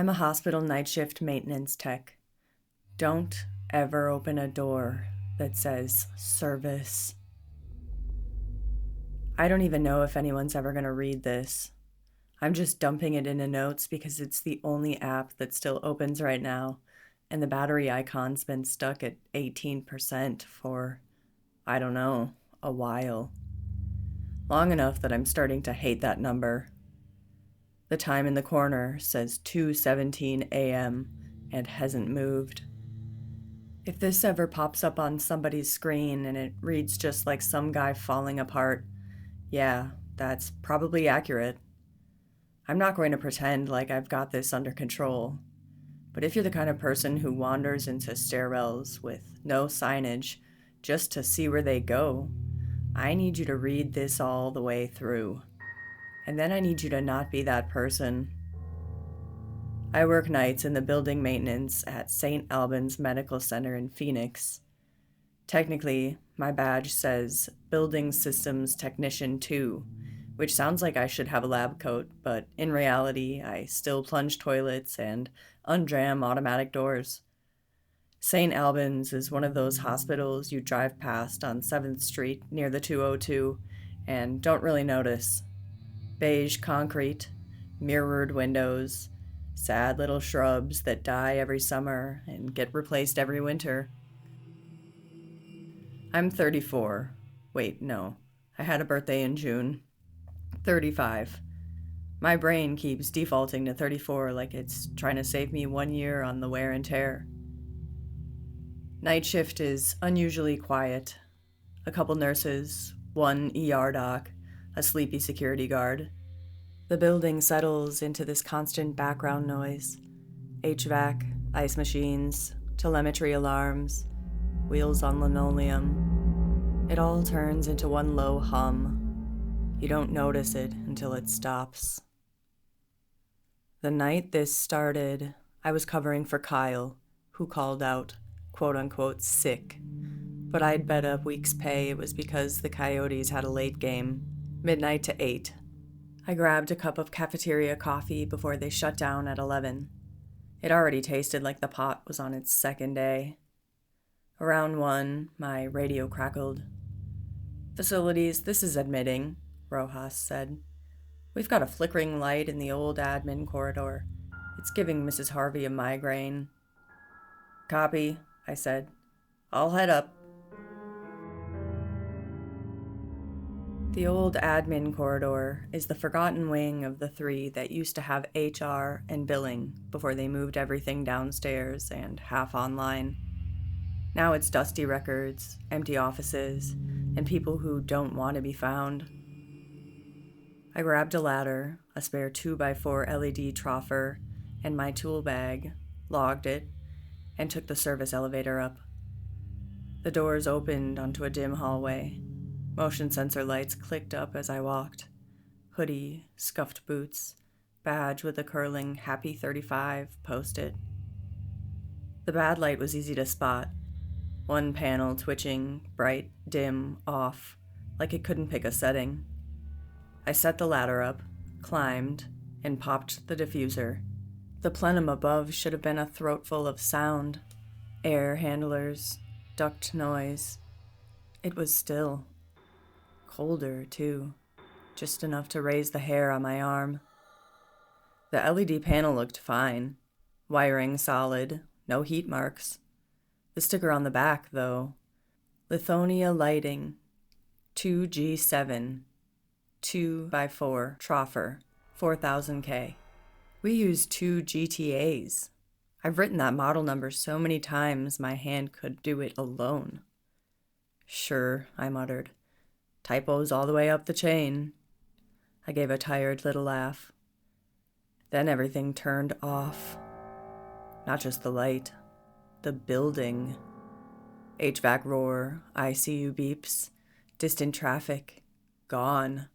I'm a hospital night shift maintenance tech. Don't ever open a door that says service. I don't even know if anyone's ever going to read this. I'm just dumping it into notes because it's the only app that still opens right now, and the battery icon's been stuck at 18% for, I don't know, a while. Long enough that I'm starting to hate that number. The time in the corner says 2:17 a.m. and hasn't moved. If this ever pops up on somebody's screen and it reads just like some guy falling apart, yeah, that's probably accurate. I'm not going to pretend like I've got this under control. But if you're the kind of person who wanders into stairwells with no signage just to see where they go, I need you to read this all the way through. And then I need you to not be that person. I work nights in the building maintenance at St. Albans Medical Center in Phoenix. Technically, my badge says Building Systems Technician 2, which sounds like I should have a lab coat, but in reality, I still plunge toilets and undram automatic doors. St. Albans is one of those hospitals you drive past on 7th Street near the 202 and don't really notice. Beige concrete, mirrored windows, sad little shrubs that die every summer and get replaced every winter. I'm 34. Wait, no. I had a birthday in June. 35. My brain keeps defaulting to 34 like it's trying to save me 1 year on the wear and tear. Night shift is unusually quiet. A couple nurses, one ER doc, a sleepy security guard. The building settles into this constant background noise. HVAC, ice machines, telemetry alarms, wheels on linoleum. It all turns into one low hum. You don't notice it until it stops. The night this started, I was covering for Kyle, who called out, quote-unquote, sick. But I'd bet a week's pay it was because the Coyotes had a late game, midnight to 8. I grabbed a cup of cafeteria coffee before they shut down at 11. It already tasted like the pot was on its second day. Around 1, my radio crackled. "Facilities, this is admitting," Rojas said. "We've got a flickering light in the old admin corridor. It's giving Mrs. Harvey a migraine." "Copy," I said. "I'll head up." The old admin corridor is the forgotten wing of the three that used to have HR and billing before they moved everything downstairs and half online. Now it's dusty records, empty offices, and people who don't want to be found. I grabbed a ladder, a spare 2x4 LED troffer, and my tool bag, logged it, and took the service elevator up. The doors opened onto a dim hallway. Motion sensor lights clicked up as I walked. Hoodie, scuffed boots, badge with a curling Happy 35 post-it. The bad light was easy to spot. One panel twitching, bright, dim, off, like it couldn't pick a setting. I set the ladder up, climbed, and popped the diffuser. The plenum above should have been a throatful of sound. Air handlers, duct noise. It was still. Colder, too. Just enough to raise the hair on my arm. The LED panel looked fine. Wiring solid, no heat marks. The sticker on the back, though. Lithonia Lighting, 2G7, 2x4 troffer, 4000K. We use 2 GTAs. I've written that model number so many times my hand could do it alone. "Sure," I muttered. "Typos all the way up the chain." I gave a tired little laugh. Then everything turned off. Not just the light, the building. HVAC roar, ICU beeps, distant traffic, gone.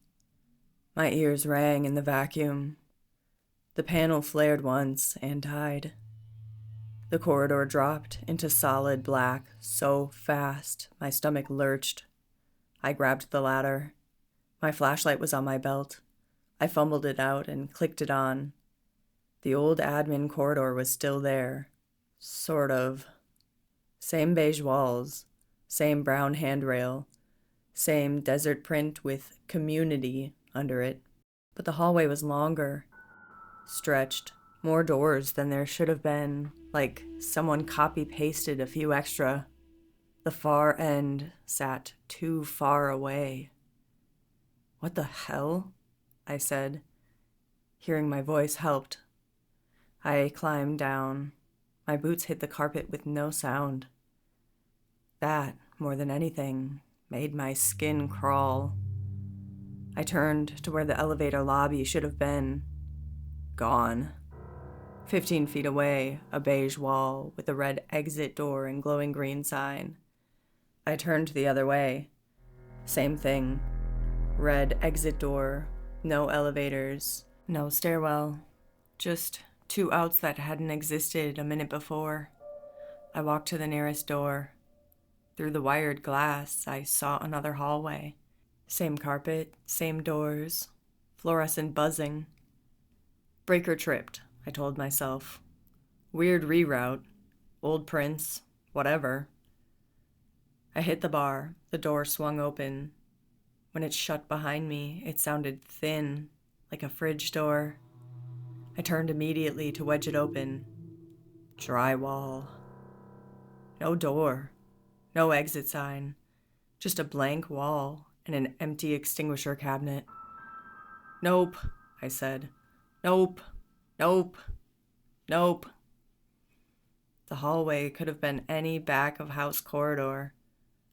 My ears rang in the vacuum. The panel flared once and died. The corridor dropped into solid black so fast my stomach lurched. I grabbed the ladder. My flashlight was on my belt. I fumbled it out and clicked it on. The old admin corridor was still there. Sort of. Same beige walls, same brown handrail, same desert print with community under it. But the hallway was longer, stretched, more doors than there should have been, like someone copy-pasted a few extra. The far end sat too far away. "What the hell?" I said. Hearing my voice helped. I climbed down. My boots hit the carpet with no sound. That, more than anything, made my skin crawl. I turned to where the elevator lobby should have been. Gone. 15 feet away, a beige wall with a red exit door and glowing green sign. I turned the other way. Same thing. Red exit door, no elevators, no stairwell. Just 2 outs that hadn't existed a minute before. I walked to the nearest door. Through the wired glass, I saw another hallway. Same carpet, same doors, fluorescent buzzing. Breaker tripped, I told myself. Weird reroute, old prints, whatever. I hit the bar, the door swung open. When it shut behind me, it sounded thin, like a fridge door. I turned immediately to wedge it open. Drywall. No door. No exit sign, just a blank wall and an empty extinguisher cabinet. "Nope," I said. "Nope, nope, nope." The hallway could have been any back of house corridor.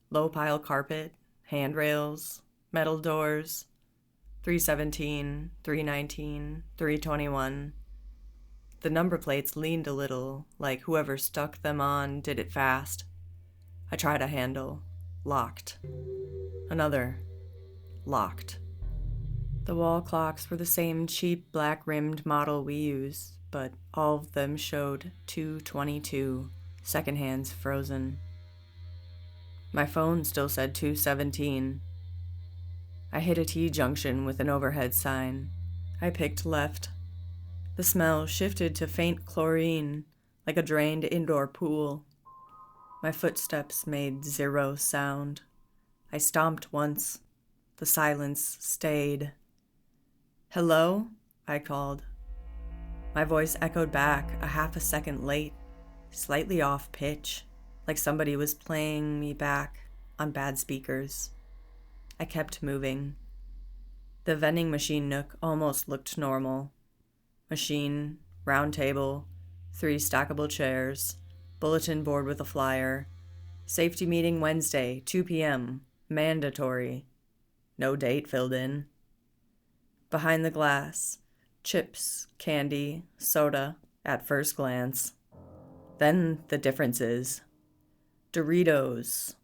Low pile carpet, handrails, metal doors, 317, 319, 321. The number plates leaned a little, like whoever stuck them on did it fast. I tried a handle. Locked. Another. Locked. The wall clocks were the same cheap black-rimmed model we use, but all of them showed 2:22, second hands frozen. My phone still said 2:17. I hit a T-junction with an overhead sign. I picked left. The smell shifted to faint chlorine, like a drained indoor pool. My footsteps made 0 sound. I stomped once. The silence stayed. "Hello?" I called. My voice echoed back a half a second late, slightly off pitch, like somebody was playing me back on bad speakers. I kept moving. The vending machine nook almost looked normal. Machine, round table, 3 stackable chairs, bulletin board with a flyer. Safety meeting Wednesday, 2 p.m. Mandatory. No date filled in. Behind the glass, chips, candy, soda, at first glance. Then the differences. Doritos.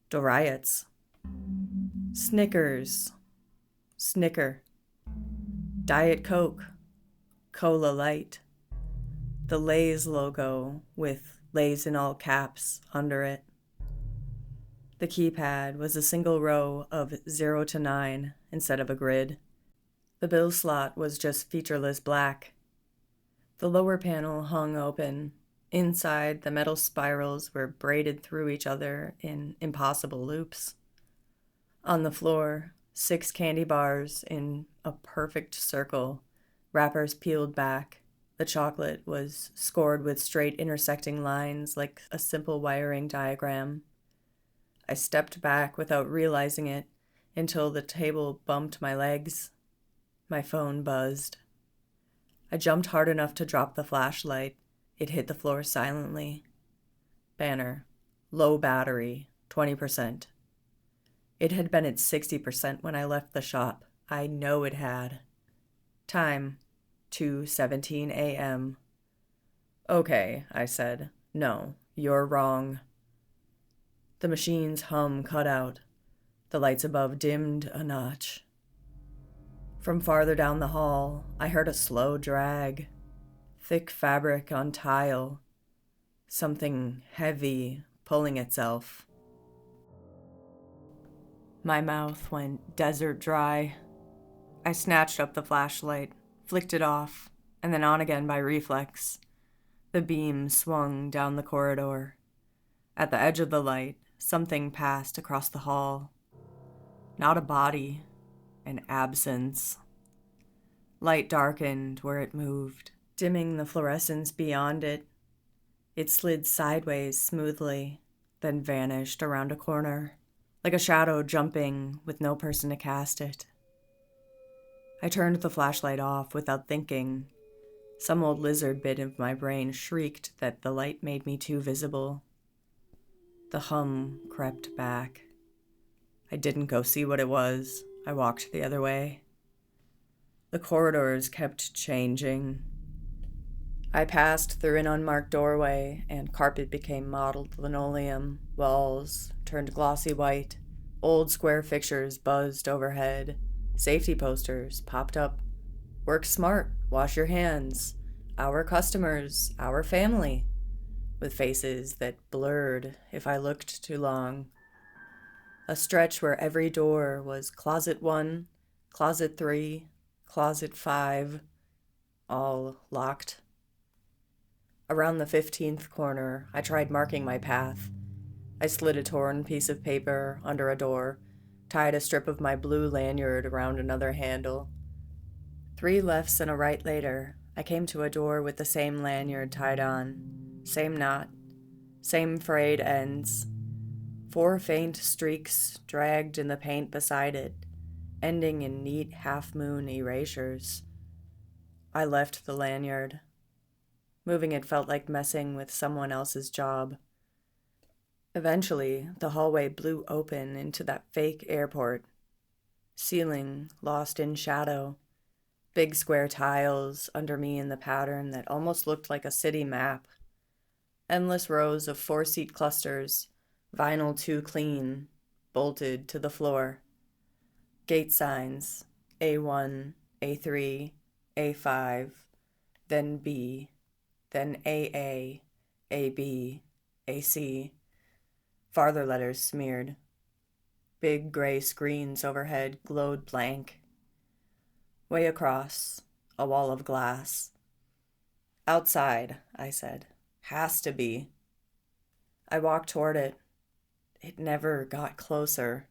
Doriets. Snickers. Snicker. Diet Coke. Cola Light. The Lay's logo with Lay's in all caps under it. The keypad was a single row of 0 to 9 instead of a grid. The bill slot was just featureless black. The lower panel hung open. Inside, the metal spirals were braided through each other in impossible loops. On the floor, 6 candy bars in a perfect circle, wrappers peeled back. The chocolate was scored with straight intersecting lines like a simple wiring diagram. I stepped back without realizing it until the table bumped my legs. My phone buzzed. I jumped hard enough to drop the flashlight. It hit the floor silently. Banner. Low battery. 20%. It had been at 60% when I left the shop. I know it had. Time. 2:17 a.m. "Okay," I said. "No, you're wrong." The machine's hum cut out. The lights above dimmed a notch. From farther down the hall, I heard a slow drag. Thick fabric on tile. Something heavy pulling itself. My mouth went desert dry. I snatched up the flashlight, flicked it off, and then on again by reflex. The beam swung down the corridor. At the edge of the light, something passed across the hall. Not a body, an absence. Light darkened where it moved, dimming the fluorescence beyond it. It slid sideways smoothly, then vanished around a corner, like a shadow jumping with no person to cast it. I turned the flashlight off without thinking. Some old lizard bit of my brain shrieked that the light made me too visible. The hum crept back. I didn't go see what it was. I walked the other way. The corridors kept changing. I passed through an unmarked doorway, and carpet became mottled linoleum. Walls turned glossy white. Old square fixtures buzzed overhead. Safety posters popped up. Work smart, wash your hands. Our customers, our family. With faces that blurred if I looked too long. A stretch where every door was closet 1, closet 3, closet 5, all locked. Around the 15th corner, I tried marking my path. I slid a torn piece of paper under a door, tied a strip of my blue lanyard around another handle. 3 lefts and a right later, I came to a door with the same lanyard tied on, same knot, same frayed ends. 4 faint streaks dragged in the paint beside it, ending in neat half-moon erasures. I left the lanyard. Moving it felt like messing with someone else's job. Eventually, the hallway blew open into that fake airport. Ceiling lost in shadow. Big square tiles under me in the pattern that almost looked like a city map. Endless rows of 4-seat clusters, vinyl too clean, bolted to the floor. Gate signs, A1, A3, A5, then B, then AA, AB, AC. Farther letters smeared. Big gray screens overhead glowed blank. Way across, a wall of glass. Outside, I said. Has to be. I walked toward it. It never got closer.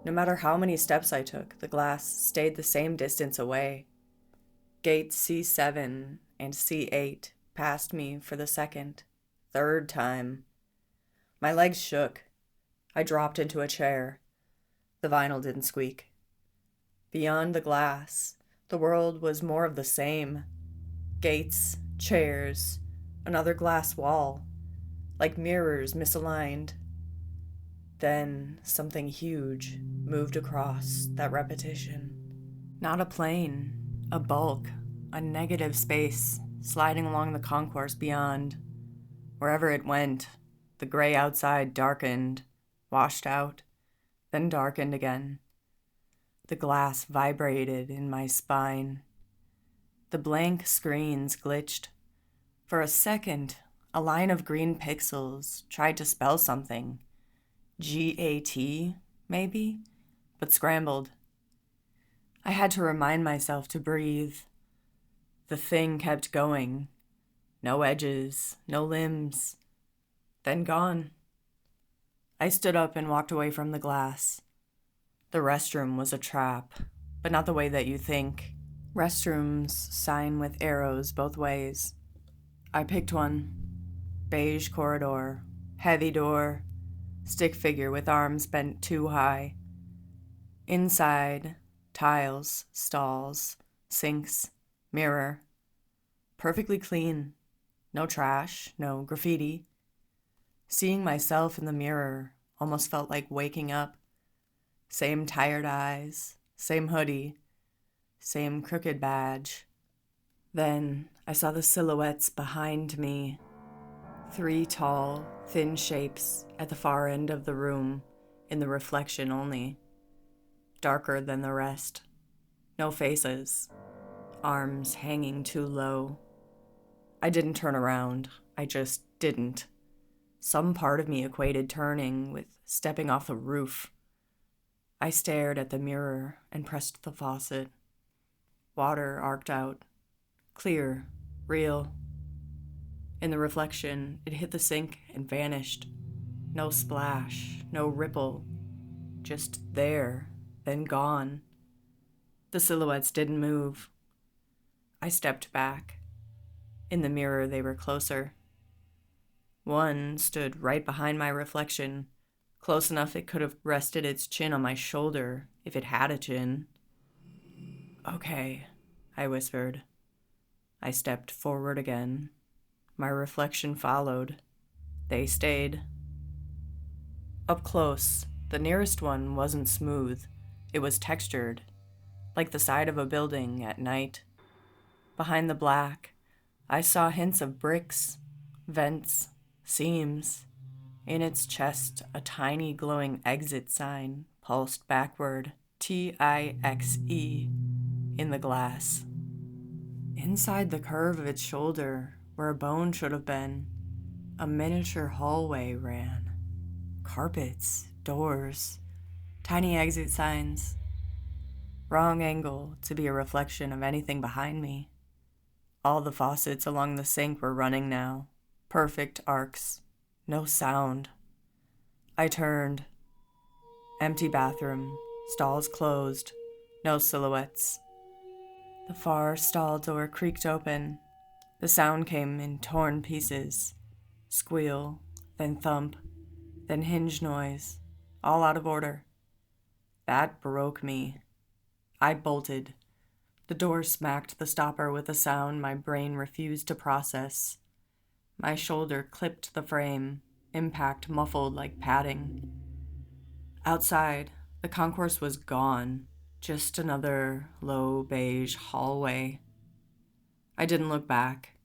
No matter how many steps I took, the glass stayed the same distance away. Gates C7 and C8 passed me for the second, third time. My legs shook. I dropped into a chair. The vinyl didn't squeak. Beyond the glass, the world was more of the same. Gates, chairs, another glass wall, like mirrors misaligned. Then something huge moved across that repetition. Not a plane, a bulk, a negative space sliding along the concourse beyond. Wherever it went, the gray outside darkened, washed out, then darkened again. The glass vibrated in my spine. The blank screens glitched. For a second, a line of green pixels tried to spell something. GAT, maybe, but scrambled. I had to remind myself to breathe. The thing kept going. No edges, no limbs. Then gone. I stood up and walked away from the glass. The restroom was a trap, but not the way that you think. Restrooms sign with arrows both ways. I picked one. Beige corridor, heavy door, stick figure with arms bent too high. Inside, tiles, stalls, sinks, mirror. Perfectly clean. No trash, no graffiti. Seeing myself in the mirror almost felt like waking up. Same tired eyes, same hoodie, same crooked badge. Then I saw the silhouettes behind me. 3 tall, thin shapes at the far end of the room, in the reflection only. Darker than the rest. No faces. Arms hanging too low. I didn't turn around. I just didn't. Some part of me equated turning with stepping off the roof. I stared at the mirror and pressed the faucet. Water arced out. Clear, real. In the reflection, it hit the sink and vanished. No splash, no ripple. Just there, then gone. The silhouettes didn't move. I stepped back. In the mirror, they were closer. One stood right behind my reflection, close enough it could have rested its chin on my shoulder if it had a chin. "Okay," I whispered. I stepped forward again. My reflection followed. They stayed. Up close, the nearest one wasn't smooth. It was textured, like the side of a building at night. Behind the black, I saw hints of bricks, vents, seams. In its chest, a tiny glowing exit sign pulsed backward, TIXE, in the glass. Inside the curve of its shoulder, where a bone should have been, a miniature hallway ran. Carpets, doors, tiny exit signs. Wrong angle to be a reflection of anything behind me. All the faucets along the sink were running now. Perfect arcs. No sound. I turned. Empty bathroom. Stalls closed. No silhouettes. The far stall door creaked open. The sound came in torn pieces. Squeal, then thump, then hinge noise. All out of order. That broke me. I bolted. The door smacked the stopper with a sound my brain refused to process. My shoulder clipped the frame, impact muffled like padding. Outside, the concourse was gone, just another low beige hallway. I didn't look back.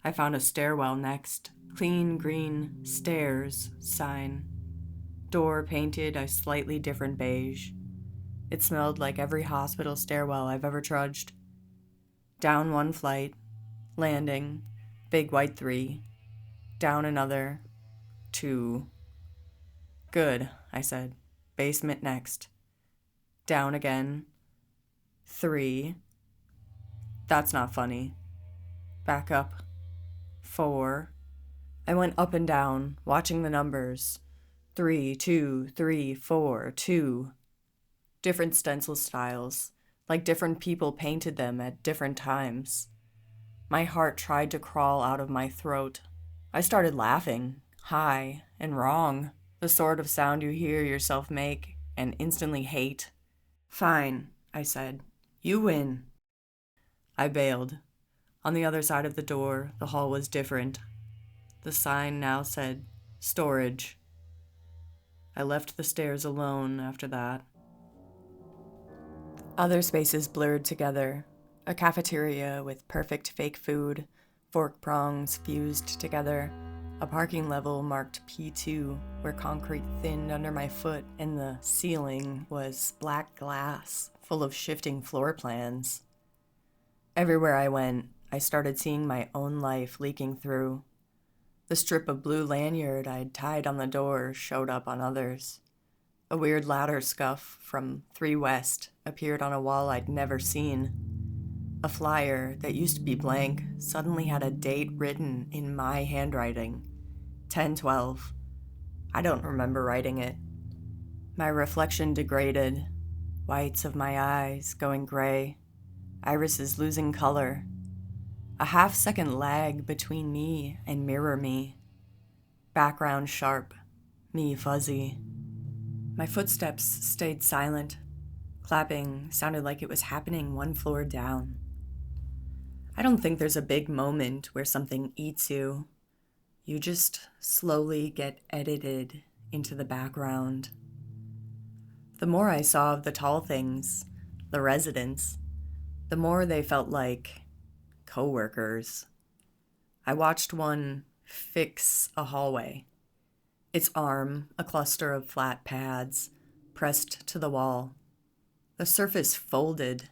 I found a stairwell next, clean green stairs sign. Door painted a slightly different beige. It smelled like every hospital stairwell I've ever trudged. Down one flight, landing, big white 3. Down another, 2. Good, I said. Basement next. Down again, 3. That's not funny. Back up, 4. I went up and down, watching the numbers. 3, 2, 3, 4, 2. Different stencil styles, like different people painted them at different times. My heart tried to crawl out of my throat. I started laughing, high and wrong, the sort of sound you hear yourself make and instantly hate. Fine, I said. You win. I bailed. On the other side of the door, the hall was different. The sign now said, storage. I left the stairs alone after that. Other spaces blurred together. A cafeteria with perfect fake food, fork prongs fused together. A parking level marked P2, where concrete thinned under my foot and the ceiling was black glass, full of shifting floor plans. Everywhere I went, I started seeing my own life leaking through. The strip of blue lanyard I'd tied on the door showed up on others. A weird ladder scuff from 3 West appeared on a wall I'd never seen. A flyer that used to be blank suddenly had a date written in my handwriting. 10/12. I don't remember writing it. My reflection degraded. Whites of my eyes going gray. Irises losing color. A half-second lag between me and mirror me. Background sharp. Me fuzzy. My footsteps stayed silent. Clapping sounded like it was happening one floor down. I don't think there's a big moment where something eats you. You just slowly get edited into the background. The more I saw of the tall things, the residents, the more they felt like coworkers. I watched one fix a hallway. Its arm, a cluster of flat pads, pressed to the wall. The surface folded,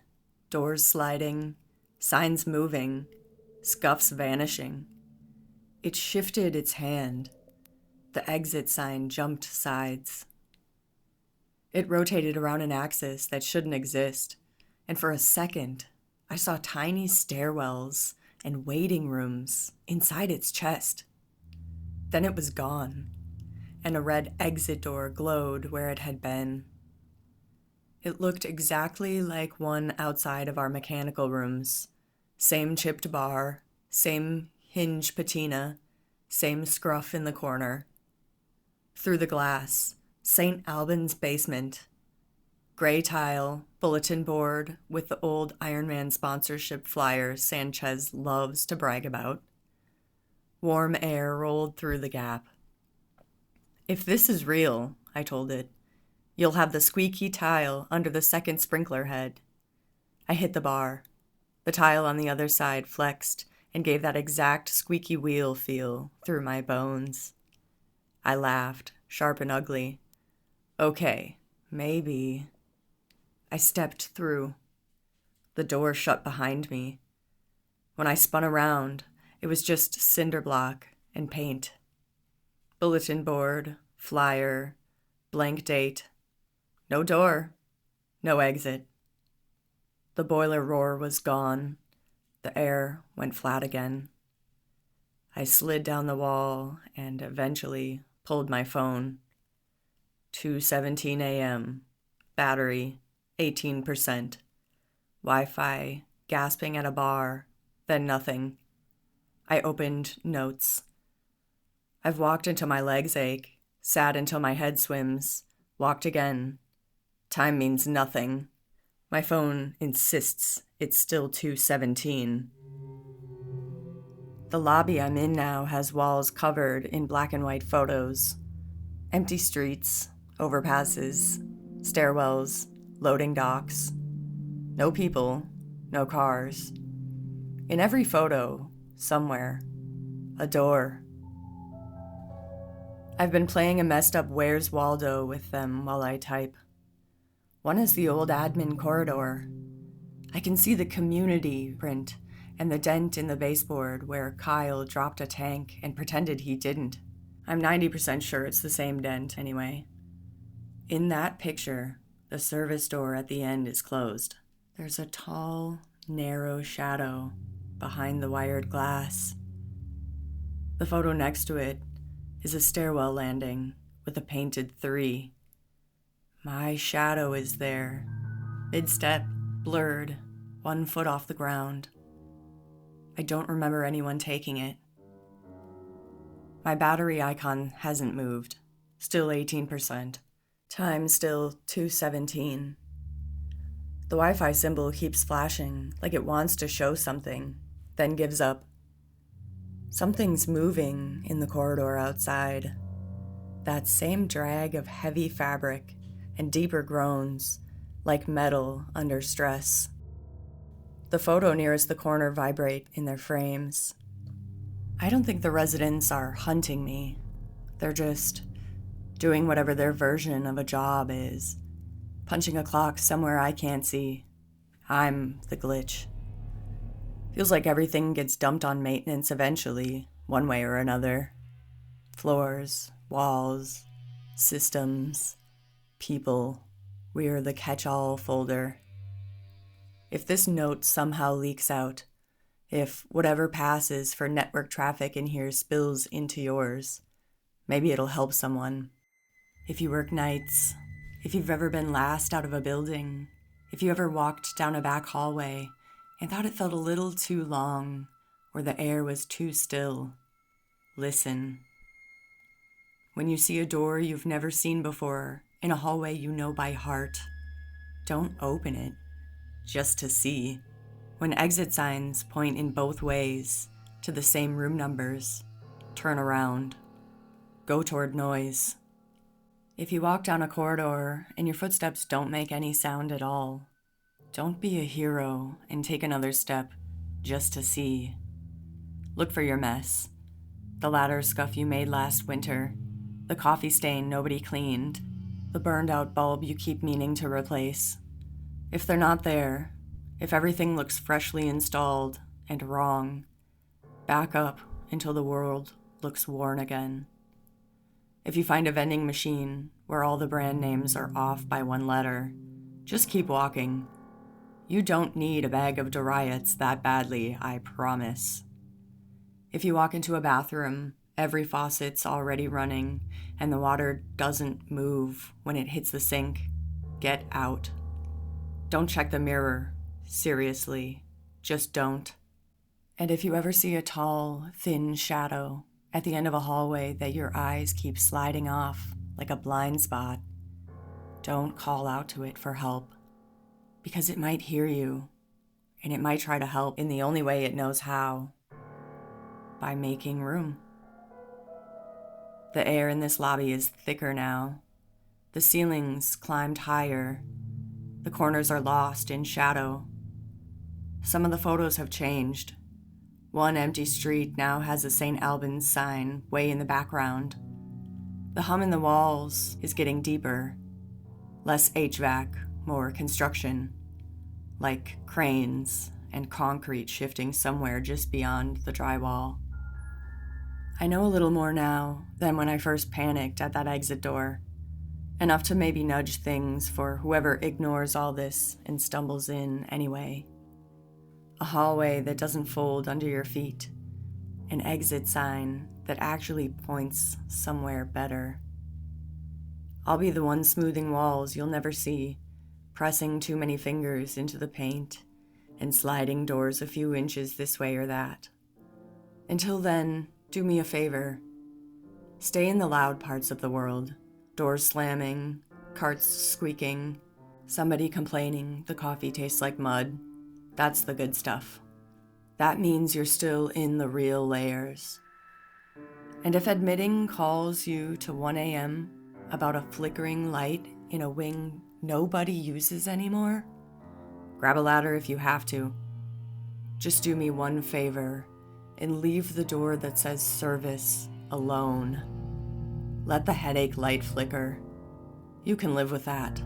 doors sliding, signs moving, scuffs vanishing. It shifted its hand. The exit sign jumped sides. It rotated around an axis that shouldn't exist, and for a second, I saw tiny stairwells and waiting rooms inside its chest. Then it was gone, and a red exit door glowed where it had been. It looked exactly like one outside of our mechanical rooms. Same chipped bar, same hinge patina, same scruff in the corner. Through the glass, St. Albans basement. Gray tile, bulletin board with the old Iron Man sponsorship flyer Sanchez loves to brag about. Warm air rolled through the gap. "If this is real," I told it, "you'll have the squeaky tile under the second sprinkler head." I hit the bar. The tile on the other side flexed and gave that exact squeaky wheel feel through my bones. I laughed, sharp and ugly. "Okay, maybe." I stepped through. The door shut behind me. When I spun around, it was just cinder block and paint. Bulletin board, flyer, blank date. No door, no exit. The boiler roar was gone. The air went flat again. I slid down the wall and eventually pulled my phone. 2:17 a.m. Battery, 18%. Wi-Fi, gasping at a bar, then nothing. I opened notes. I've walked until my legs ache, sat until my head swims, walked again. Time means nothing. My phone insists it's still 2:17. The lobby I'm in now has walls covered in black and white photos. Empty streets, overpasses, stairwells, loading docks. No people, no cars. In every photo, somewhere, a door. I've been playing a messed up Where's Waldo with them while I type. One is the old admin corridor. I can see the community print and the dent in the baseboard where Kyle dropped a tank and pretended he didn't. I'm 90% sure it's the same dent anyway. In that picture, the service door at the end is closed. There's a tall, narrow shadow behind the wired glass. The photo next to it is a stairwell landing with a painted 3. My shadow is there, mid-step, blurred, 1 foot off the ground. I don't remember anyone taking it. My battery icon hasn't moved, still 18%. Time still 2:17. The Wi-Fi symbol keeps flashing like it wants to show something, then gives up. Something's moving in the corridor outside. That same drag of heavy fabric and deeper groans, like metal under stress. The photo nearest the corner vibrate in their frames. I don't think the residents are hunting me. They're just doing whatever their version of a job is. Punching a clock somewhere I can't see. I'm the glitch. Feels like everything gets dumped on maintenance eventually, one way or another. Floors, walls, systems, people. We're the catch-all folder. If this note somehow leaks out, if whatever passes for network traffic in here spills into yours, maybe it'll help someone. If you work nights, if you've ever been last out of a building, if you ever walked down a back hallway and thought it felt a little too long or the air was too still, listen. When you see a door you've never seen before in a hallway you know by heart, don't open it just to see. When exit signs point in both ways to the same room numbers, turn around. Go toward noise. If you walk down a corridor and your footsteps don't make any sound at all, don't be a hero and take another step just to see. Look for your mess. The ladder scuff you made last winter, the coffee stain nobody cleaned, the burned out bulb you keep meaning to replace. If they're not there, if everything looks freshly installed and wrong, back up until the world looks worn again. If you find a vending machine where all the brand names are off by 1 letter, just keep walking. You don't need a bag of Doriots that badly, I promise. If you walk into a bathroom, every faucet's already running, and the water doesn't move when it hits the sink, get out. Don't check the mirror. Seriously, just don't. And if you ever see a tall, thin shadow at the end of a hallway that your eyes keep sliding off like a blind spot, don't call out to it for help, because it might hear you, and it might try to help in the only way it knows how, by making room. The air in this lobby is thicker now. The ceilings climbed higher. The corners are lost in shadow. Some of the photos have changed. One empty street now has a St. Albans sign way in the background. The hum in the walls is getting deeper. Less HVAC, more construction. Like cranes and concrete shifting somewhere just beyond the drywall. I know a little more now than when I first panicked at that exit door. Enough to maybe nudge things for whoever ignores all this and stumbles in anyway. A hallway that doesn't fold under your feet. An exit sign that actually points somewhere better. I'll be the one smoothing walls you'll never see, pressing too many fingers into the paint and sliding doors a few inches this way or that. Until then, do me a favor. Stay in the loud parts of the world. Doors slamming, carts squeaking, somebody complaining the coffee tastes like mud. That's the good stuff. That means you're still in the real layers. And if admitting calls you to 1 a.m. about a flickering light in a wing nobody uses anymore, grab a ladder if you have to. Just do me one favor and leave the door that says service alone. Let the headache light flicker. You can live with that.